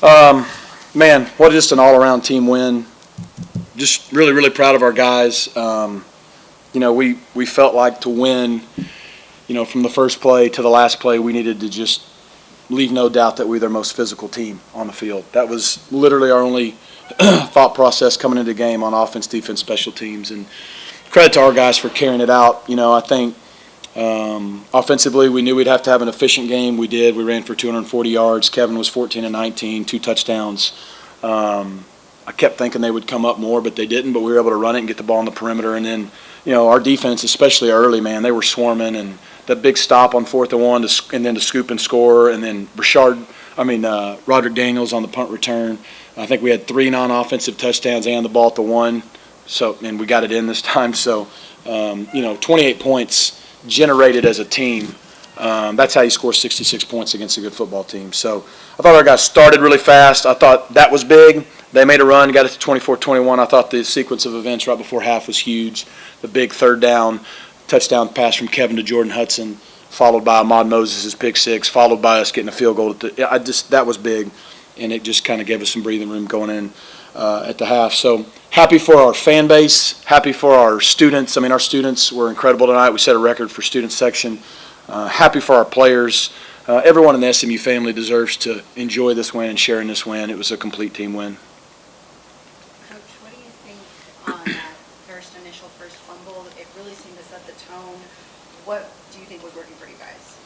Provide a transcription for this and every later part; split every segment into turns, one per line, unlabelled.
Man, what just an all-around team win. Just really, really proud of our guys. We felt like to win, from the first play to the last play, we needed to just leave no doubt that we're their most physical team on the field. That was literally our only thought process coming into the game on offense, defense, special teams. And credit to our guys for carrying it out. I think offensively we knew we'd have to have an efficient game. We did. We ran for 240 yards. Kevin was 14 of 19, 2 touchdowns. I kept thinking they would come up more, but they didn't. But we were able to run it and get the ball on the perimeter. And then, our defense, especially early, man, they were swarming. And that big stop on 4th and 1 and then to scoop and score. And then Roderick Daniels on the punt return. I think we had 3 non-offensive touchdowns and the ball at the 1. And we got it in this time. So, 28 points generated as a team. That's how you score 66 points against a good football team. So I thought our guys started really fast. I thought that was big. They made a run, got it to 24-21. I thought the sequence of events right before half was huge. The big third down, touchdown pass from Kevin to Jordan Hudson, followed by Ahmad Moses' pick six, followed by us getting a field goal. That was big, and it just kind of gave us some breathing room going in at the half. So happy for our fan base, happy for our students. Our students were incredible tonight. We set a record for student section. Happy for our players. Everyone in the SMU family deserves to enjoy this win and share in this win. It was a complete team win.
Coach, what do you think on that first fumble? It really seemed to set the tone. What do you think was working for you guys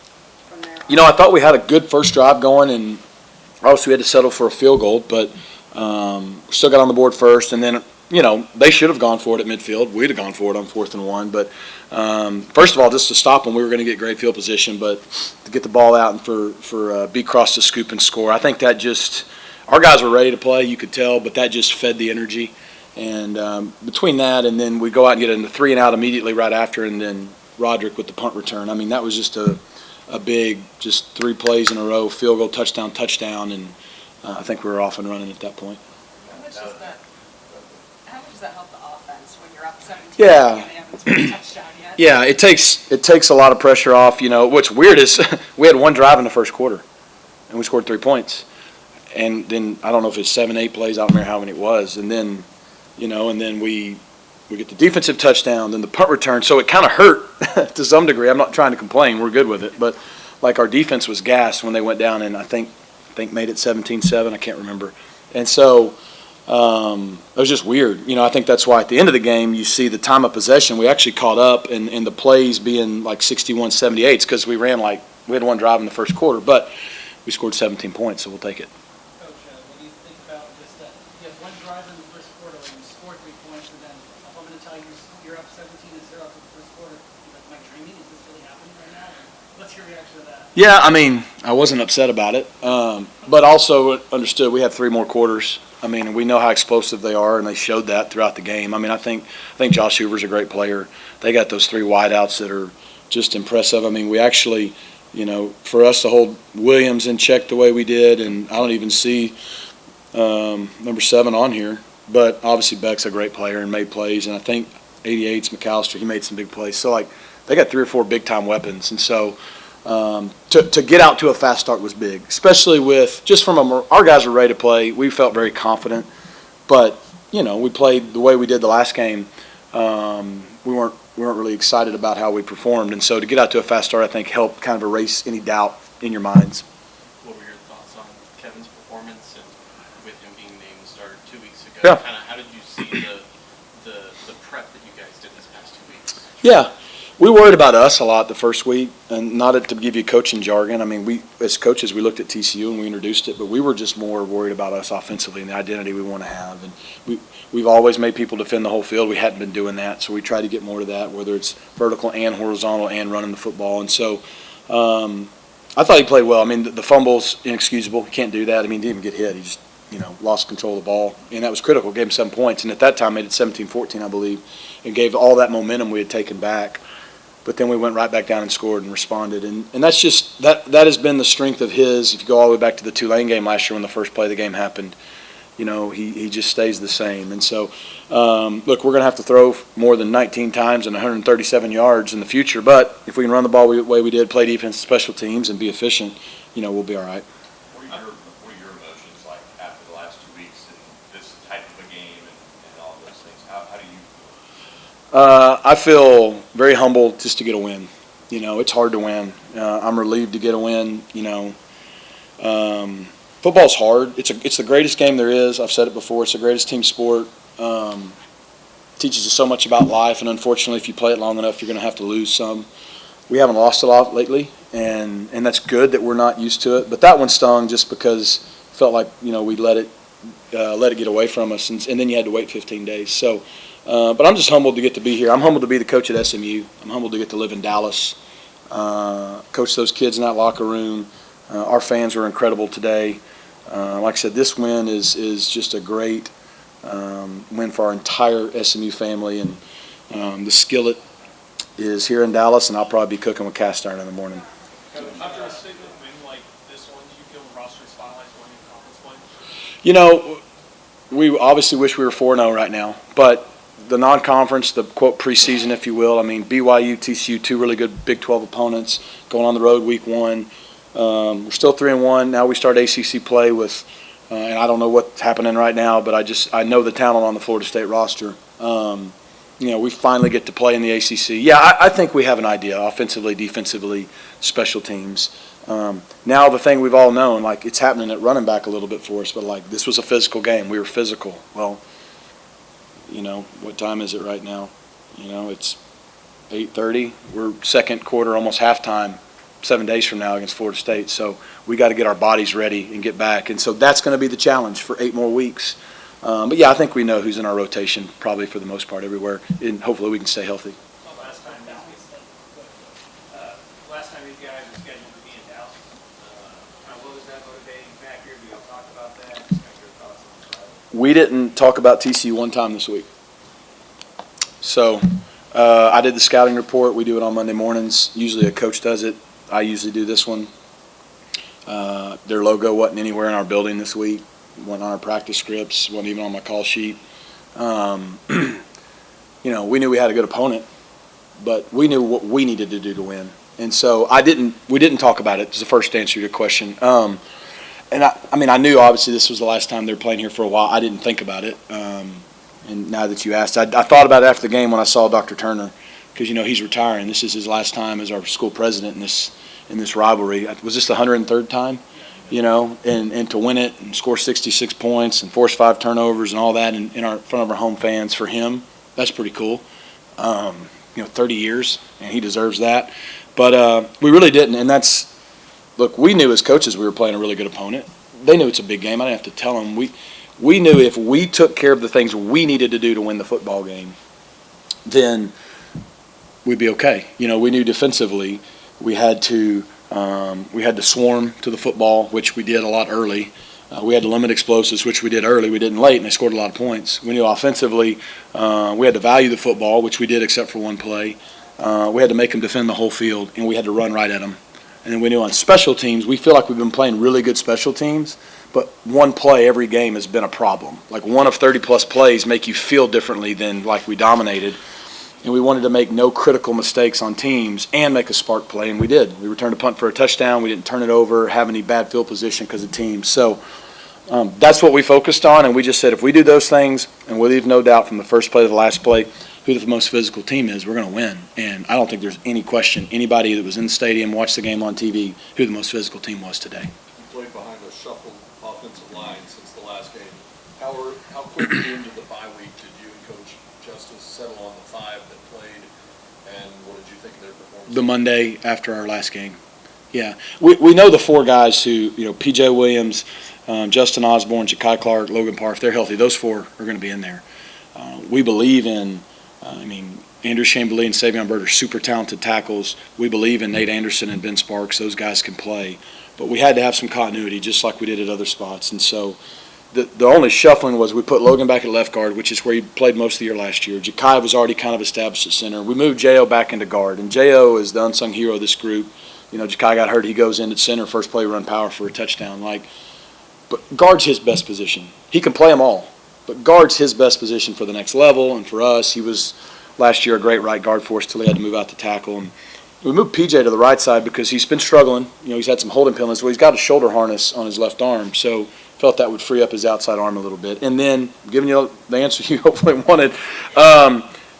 from there on?
I thought we had a good first drive going, and obviously we had to settle for a field goal, but we still got on the board first, and then they should have gone for it at midfield. We'd have gone for it on 4th and 1. But first of all, just to stop them, we were going to get great field position. But to get the ball out and for B-Cross to scoop and score, I think that just – our guys were ready to play, you could tell, but that just fed the energy. And between that and then we go out and get into 3 and out immediately right after, and then Roderick with the punt return. That was just a big, just 3 plays in a row, field goal, touchdown, and I think we were off and running at that point.
How much does that help the offense when you're up 17?
Yeah.
And they haven't scored a touchdown yet?
Yeah, it takes a lot of pressure off. What's weird is we had 1 drive in the first quarter, and we scored 3 points. And then I don't know if it's 7, 8 plays. I don't remember how many it was. And then, and then we get the defensive touchdown, then the punt return. So it kind of hurt to some degree. I'm not trying to complain. We're good with it. But our defense was gassed when they went down, and I think made it 17-7. I can't remember. And so it was just weird. I think that's why at the end of the game you see the time of possession. We actually caught up, and the plays being like 61-78. It's because we had 1 drive in the first quarter, but we scored 17 points, so we'll take it.
Coach, what do you think about just that? You have 1 drive in the first quarter where you scored 3 points, and then I'm going to tell you you're up 17-0 after the first quarter. Am I dreaming? Is this really happening right now? What's your reaction to that?
Yeah, I wasn't upset about it, but also understood we have 3 more quarters. We know how explosive they are, and they showed that throughout the game. I think Josh Hoover's a great player. They got those 3 wideouts that are just impressive. We actually, for us to hold Williams in check the way we did, and I don't even see number 7 on here, but obviously Beck's a great player and made plays, and I think 88's McAllister, he made some big plays. So, they got 3 or 4 big-time weapons, and so to get out to a fast start was big, especially with just from our guys were ready to play. We felt very confident, but we played the way we did the last game. We weren't really excited about how we performed, and so to get out to a fast start, I think helped kind of erase any doubt in your minds.
What were your thoughts on Kevin's performance and with him being named starter 2 weeks ago?
Yeah.
How did you see the prep that you guys did this past 2 weeks?
Yeah. We worried about us a lot the first week, and not to give you coaching jargon. We as coaches, we looked at TCU and we introduced it, but we were just more worried about us offensively and the identity we want to have. And we've always made people defend the whole field. We hadn't been doing that, so we tried to get more to that, whether it's vertical and horizontal and running the football. And so I thought he played well. The fumble's inexcusable. He can't do that. He didn't even get hit. He just lost control of the ball, and that was critical. Gave him 7 points, and at that time made it 17-14, I believe, and gave all that momentum we had taken back. But then we went right back down and scored and responded. And that's just that has been the strength of his. If you go all the way back to the Tulane game last year when the first play of the game happened, he just stays the same. And so, look, we're going to have to throw more than 19 times and 137 yards in the future. But if we can run the ball the way we did, play defense, special teams, and be efficient, we'll be all right.
What are your emotions like
I feel very humbled just to get a win. It's hard to win. I'm relieved to get a win. Football's hard. It's the greatest game there is. I've said it before. It's the greatest team sport. Teaches you so much about life, and unfortunately, if you play it long enough, you're going to have to lose some. We haven't lost a lot lately, and that's good that we're not used to it. But that one stung just because it felt like we let it get away from us, and then you had to wait 15 days. So, but I'm just humbled to get to be here. I'm humbled to be the coach at SMU. I'm humbled to get to live in Dallas, coach those kids in that locker room. Our fans were incredible today. Like I said, this win is just a great win for our entire SMU family, and the skillet is here in Dallas, and I'll probably be cooking with cast iron in the morning.
After a statement win like this one, do you feel the roster is finalized winning conference play?
We obviously wish we were 4-0 right now, but the non-conference, the quote preseason, if you will, BYU, TCU, two really good Big 12 opponents going on the road week 1. We're still 3-1. Now we start ACC play with, and I don't know what's happening right now, but I know the talent on the Florida State roster. We finally get to play in the ACC. Yeah, I think we have an idea, offensively, defensively, special teams. Now the thing we've all known, it's happening at running back a little bit for us, but this was a physical game. We were physical. Well, what time is it right now? It's 8:30. We're second quarter, almost halftime, 7 days from now against Florida State. So we got to get our bodies ready and get back. And so that's going to be the challenge for 8 more weeks. But yeah, I think we know who's in our rotation probably for the most part everywhere, and hopefully we can stay healthy.
Last time you guys were scheduled to be in Dallas, what was that motivating factor? Do y'all talk about that? Just got your thoughts on that.
We didn't talk about TCU one time this week. So I did the scouting report. We do it on Monday mornings. Usually a coach does it. I usually do this one. Their logo wasn't anywhere in our building this week. Wasn't on our practice scripts. Wasn't even on my call sheet. We knew we had a good opponent, but we knew what we needed to do to win. And so we didn't talk about it. It's the first answer to your question. And I knew obviously this was the last time they were playing here for a while. I didn't think about it. And now that you asked, I thought about it after the game when I saw Dr. Turner, because he's retiring. This is his last time as our school president in this rivalry. Was this the 103rd time? And to win it and score 66 points and force 5 turnovers and all that in front of our home fans for him, that's pretty cool. 30 years, and he deserves that. But we really didn't, and look, we knew as coaches we were playing a really good opponent. They knew it's a big game. I didn't have to tell them. We knew if we took care of the things we needed to do to win the football game, then we'd be okay. We knew defensively we had to swarm to the football, which we did a lot early. We had to limit explosives, which we did early. We didn't late, and they scored a lot of points. We knew offensively we had to value the football, which we did except for one play. We had to make them defend the whole field, and we had to run right at them. And then we knew on special teams, we feel like we've been playing really good special teams, but one play every game has been a problem. One of 30-plus plays make you feel differently than we dominated. And we wanted to make no critical mistakes on teams and make a spark play, and we did. We returned a punt for a touchdown. We didn't turn it over, have any bad field position because of teams. So that's what we focused on, and we just said if we do those things, and we leave no doubt from the first play to the last play who the most physical team is, we're going to win. And I don't think there's any question, anybody that was in the stadium, watched the game on TV, who the most physical team was today.
You played behind a shuffled offensive line since the last game. How quickly into the bye week did you and Coach Justice settle on the 5 that played, and what did you think of their performance?
The Monday after our last game. Yeah. We know the 4 guys who, P.J. Williams, Justin Osborne, Ja'Kai Clark, Logan Parr, if they're healthy, those 4 are going to be in there. We believe in, Andrew Chamblee and Savion Byrd are super talented tackles. We believe in Nate Anderson and Ben Sparks. Those guys can play. But we had to have some continuity just like we did at other spots. And so the only shuffling was we put Logan back at left guard, which is where he played most of the year last year. Ja'Kai was already kind of established at center. We moved J.O. back into guard, and J.O. is the unsung hero of this group. Ja'Kai got hurt. He goes in at center, first play run power for a touchdown. But guard's his best position. He can play them all, but guard's his best position for the next level. And for us, he was last year a great right guard for us till he had to move out to tackle. And we moved PJ to the right side because he's been struggling. He's had some holding penalties. Well, he's got a shoulder harness on his left arm, so felt that would free up his outside arm a little bit. And then, giving you the answer you hopefully wanted,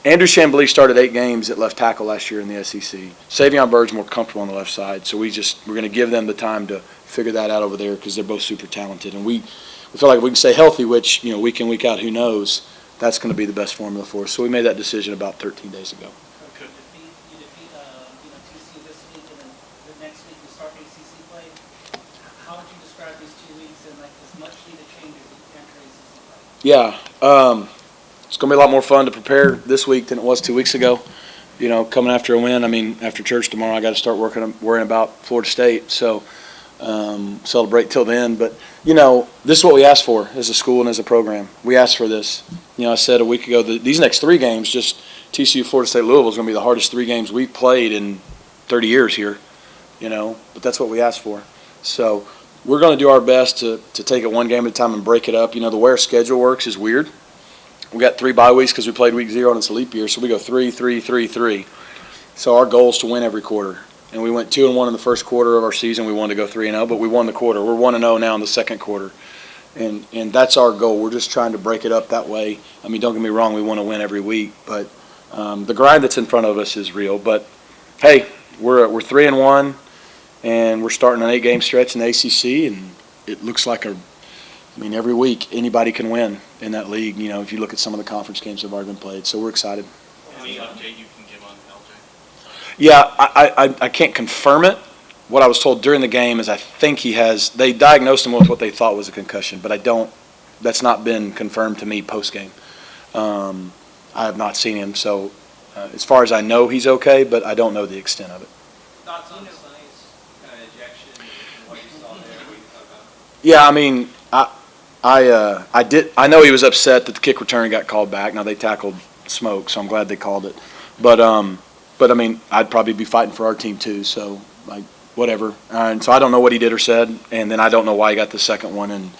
Andrew Chambly started 8 games at left tackle last year in the SEC. Savion Bird's more comfortable on the left side, so we're going to give them the time to figure that out over there because they're both super talented. And we feel like if we can stay healthy, which, week in, week out, who knows, that's going to be the best formula for us. So we made that decision about 13 days ago.
You defeat TCU this week, and then the next week you start ACC play. How would you describe these 2 weeks and as much needed changes as you enter ACC play?
Yeah, it's going to be a lot more fun to prepare this week than it was 2 weeks ago. Coming after a win, after church tomorrow, I got to start worrying about Florida State. So celebrate till then. But, this is what we asked for as a school and as a program. We asked for this. I said a week ago that these next 3 games, just TCU, Florida State, Louisville, is going to be the hardest 3 games we've played in 30 years here, But that's what we asked for. So we're going to do our best to take it one game at a time and break it up. The way our schedule works is weird. We got 3 bye weeks because we played week 0 and it's a leap year, so we go 3, 3, 3, 3. So our goal is to win every quarter. And we went 2-1 in the first quarter of our season. We wanted to go 3-0, but we won the quarter. We're 1-0 now in the second quarter. And that's our goal. We're just trying to break it up that way. Don't get me wrong, we want to win every week, but the grind that's in front of us is real. But hey, we're 3-1, and we're starting an 8-game stretch in the ACC, and it looks like every week anybody can win in that league. If you look at some of the conference games that have already been played, so we're excited.
Any update you can give on LJ?
Yeah, I can't confirm it. What I was told during the game is I think they diagnosed him with what they thought was a concussion, but that's not been confirmed to me post-game. I have not seen him, so as far as I know, he's okay, but I don't know the extent of it.
Thoughts on the science kind of ejection and what you saw there, what you thought about?
Yeah, I know he was upset that the kick return got called back. Now they tackled Smoke, so I'm glad they called it. But I'd probably be fighting for our team too. So whatever. And so I don't know what he did or said, and then I don't know why he got the second one. And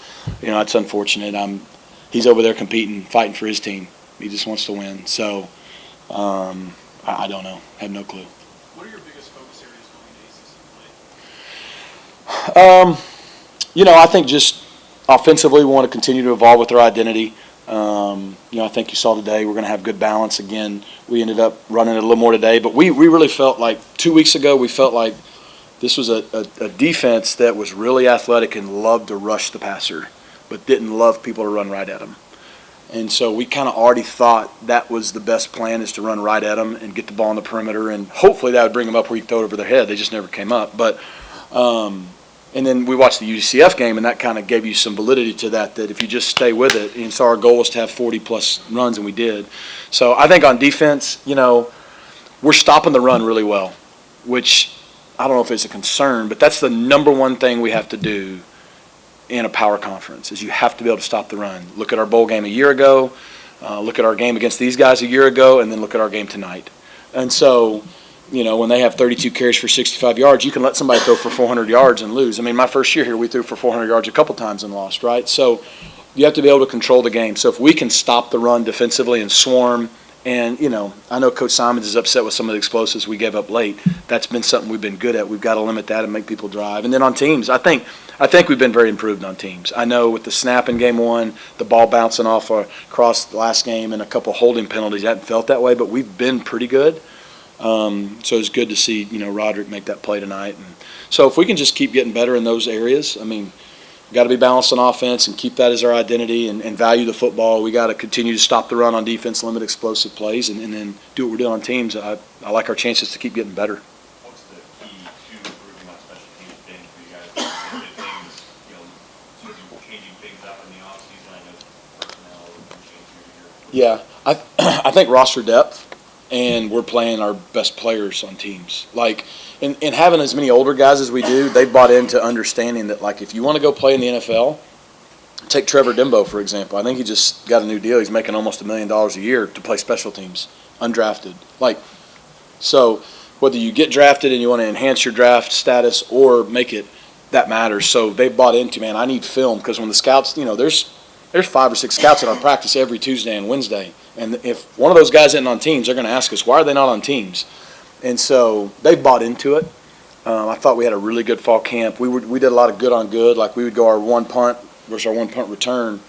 it's unfortunate. He's over there competing, fighting for his team. He just wants to win. So I don't know. I have no clue.
What are your biggest focus areas going to ACC play?
I think just offensively, we want to continue to evolve with our identity. I think you saw today we're going to have good balance. Again, we ended up running it a little more today, but we really felt like 2 weeks ago we felt like this was a defense that was really athletic and loved to rush the passer, but didn't love people to run right at them. And so we kind of already thought that was the best plan, is to run right at them and get the ball on the perimeter, and hopefully that would bring them up where you throw it over their head. They just never came up. But and then we watched the UCF game, and that kind of gave you some validity to that if you just stay with it. And so our goal was to have 40-plus runs, and we did. So I think on defense, we're stopping the run really well, which I don't know if it's a concern, but that's the number one thing we have to do in a power conference, is you have to be able to stop the run. Look at our bowl game a year ago, look at our game against these guys a year ago, and then look at our game tonight. And so when they have 32 carries for 65 yards, you can let somebody throw for 400 yards and lose. My first year here, we threw for 400 yards a couple times and lost, right? So you have to be able to control the game. So if we can stop the run defensively and swarm, and, I know Coach Simons is upset with some of the explosives we gave up late. That's been something we've been good at. We've got to limit that and make people drive. And then on teams, I think we've been very improved on teams. I know with the snap in game 1, the ball bouncing off across the last game, and a couple holding penalties, I hadn't felt that way, but we've been pretty good. So it's good to see, Roderick make that play tonight. And so if we can just keep getting better in those areas, we've got to be balanced on offense and keep that as our identity and value the football. We got to continue to stop the run on defense, limit explosive plays, and then do what we're doing on teams. I like our chances to keep getting better.
What's the key to improving on special teams been for you guys? Things, changing things up in the offseason, I know personnel can change year to year.
Yeah, I think roster depth. And we're playing our best players on teams. And having as many older guys as we do, they bought into understanding that, if you want to go play in the NFL, take Trevor Dimbo, for example. I think he just got a new deal. He's making almost $1 million a year to play special teams, undrafted. So whether you get drafted and you want to enhance your draft status or make it, that matters. So they bought into, I need film, because when the scouts, there's 5 or 6 scouts at our practice every Tuesday and Wednesday. And if one of those guys isn't on teams, they're going to ask us, why are they not on teams? And so they bought into it. I thought we had a really good fall camp. We did a lot of good on good. We would go our one punt versus our one punt return.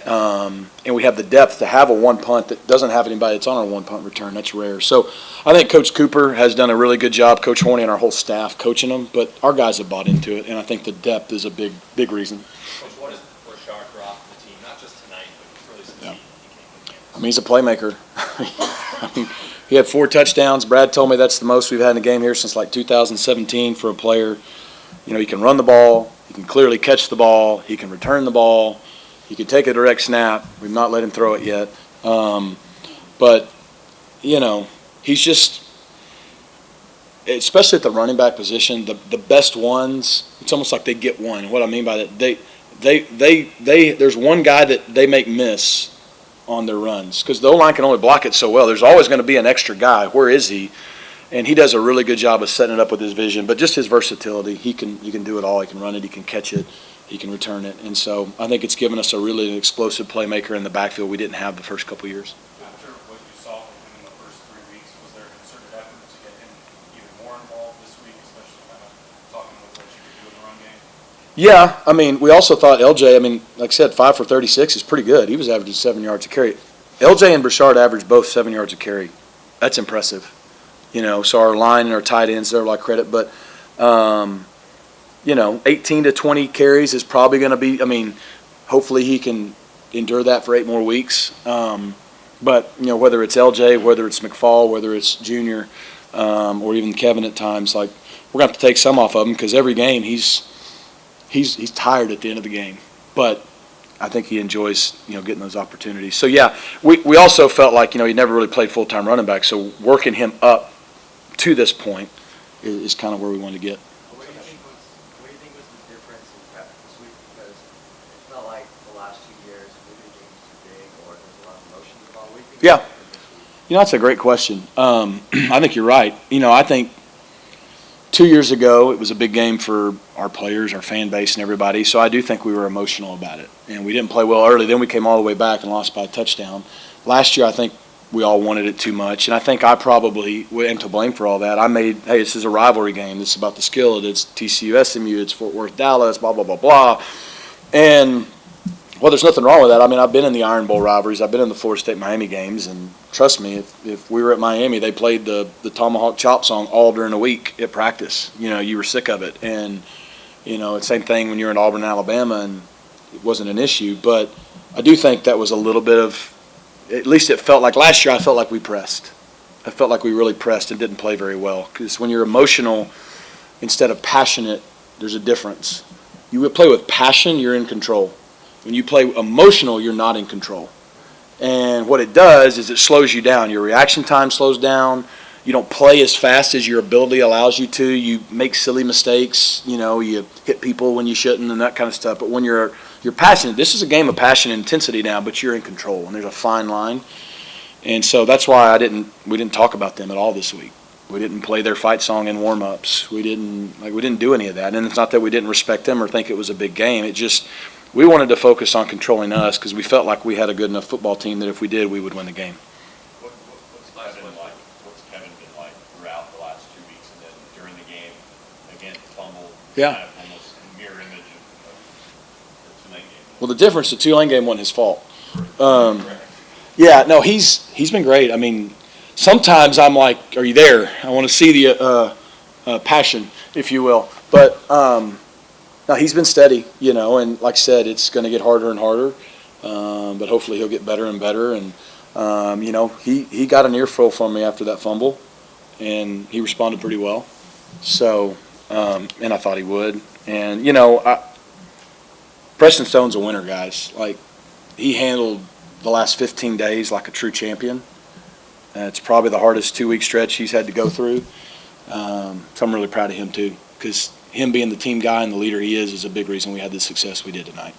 And we have the depth to have a one punt that doesn't have anybody that's on our one punt return. That's rare. So I think Coach Cooper has done a really good job, Coach Horney and our whole staff coaching them, but our guys have bought into it, and I think the depth is a big reason.
Coach, what has Rashard brought to the team, not just tonight, but really since he came to campus?
I mean, he's a playmaker. I mean, he had 4 touchdowns. Brad told me that's the most we've had in a game here since like 2017 for a player. You know, he can run the ball. He can clearly catch the ball. He can return the ball. He can take a direct snap. We've not let him throw it yet. But, you know, he's just, especially at the running back position, the best ones, it's almost like they get one. What I mean by that, there's one guy that they make miss on their runs because the O-line can only block it so well. There's always going to be an extra guy. Where is he? And he does a really good job of setting it up with his vision, but just his versatility. He can do it all. He can run it. He can catch it. He can return it. And so I think it's given us a really explosive playmaker in the backfield we didn't have the first couple of years.
After what you saw from him in the first 3 weeks, was there a concerted effort to get him even more involved this week, especially kind of talking with what you could do in the run game?
Yeah, I mean, we also thought LJ, I mean, like I said, 5 for 36 is pretty good. He was averaging 7 yards a carry. LJ and Brashard averaged both 7 yards a carry. That's impressive. You know, so our line and our tight ends deserve a lot of credit. But, you know, 18 to 20 carries is probably going to be, I mean, hopefully he can endure that for 8 more weeks. But, you know, whether it's LJ, whether it's McFall, whether it's Junior, or even Kevin at times, like, we're going to have to take some off of him because every game he's tired at the end of the game. But I think he enjoys, you know, getting those opportunities. So, yeah, we also felt like, you know, he never really played full-time running back. So working him up to this point is kind of where we want to get.
What do you think was the difference in prep this week? Because it felt like the last 2 years, maybe the game was too big or there's a lot of emotions involved. What do you think
Yeah.
was different this week?
You know, that's a great question. I think you're right. You know, I think 2 years ago it was a big game for our players, our fan base, and everybody. So I do think we were emotional about it. And we didn't play well early. Then we came all the way back and lost by a touchdown. Last year, I think we all wanted it too much. And I think I probably am to blame for all that. I made, hey, this is a rivalry game. This is about the skill. It's TCU, SMU, it's Fort Worth, Dallas, blah, blah, blah, blah. And, well, there's nothing wrong with that. I mean, I've been in the Iron Bowl rivalries. I've been in the Florida State-Miami games. And trust me, if we were at Miami, they played the Tomahawk Chop song all during the week at practice. You know, you were sick of it. And, you know, it's the same thing when you're in Auburn, Alabama, and it wasn't an issue. But I do think that was a little bit of, at least it felt like last year I felt like we pressed. I felt like we really pressed and didn't play very well. Because when you're emotional instead of passionate, there's a difference. You would play with passion, you're in control. When you play emotional, you're not in control. And what it does is it slows you down. Your reaction time slows down. You don't play as fast as your ability allows you to. You make silly mistakes. You know, you hit people when you shouldn't and that kind of stuff. But when you're passionate, this is a game of passion and intensity now, but you're in control, and there's a fine line. And so that's why we didn't talk about them at all this week. We didn't play their fight song in warm-ups. We didn't do any of that. And it's not that we didn't respect them or think it was a big game. It just, we wanted to focus on controlling us because we felt like we had a good enough football team that if we did, we would win the game.
What's Kevin been like throughout the last 2 weeks and then during the game? Again, fumble.
Yeah.
Kind of almost a mirror image of the Tulane game.
Well, the difference, the Tulane game wasn't his fault. Yeah, no, he's been great. I mean, sometimes I'm like, are you there? I want to see the passion, if you will. But no, he's been steady, you know, and like I said, it's going to get harder and harder. But hopefully he'll get better and better. And, you know, he got an earful from me after that fumble, and he responded pretty well. So, and I thought he would. And, you know, Preston Stone's a winner, guys. Like, he handled the last 15 days like a true champion. It's probably the hardest 2-week stretch he's had to go through. So I'm really proud of him, too, because him being the team guy and the leader he is a big reason we had the success we did tonight.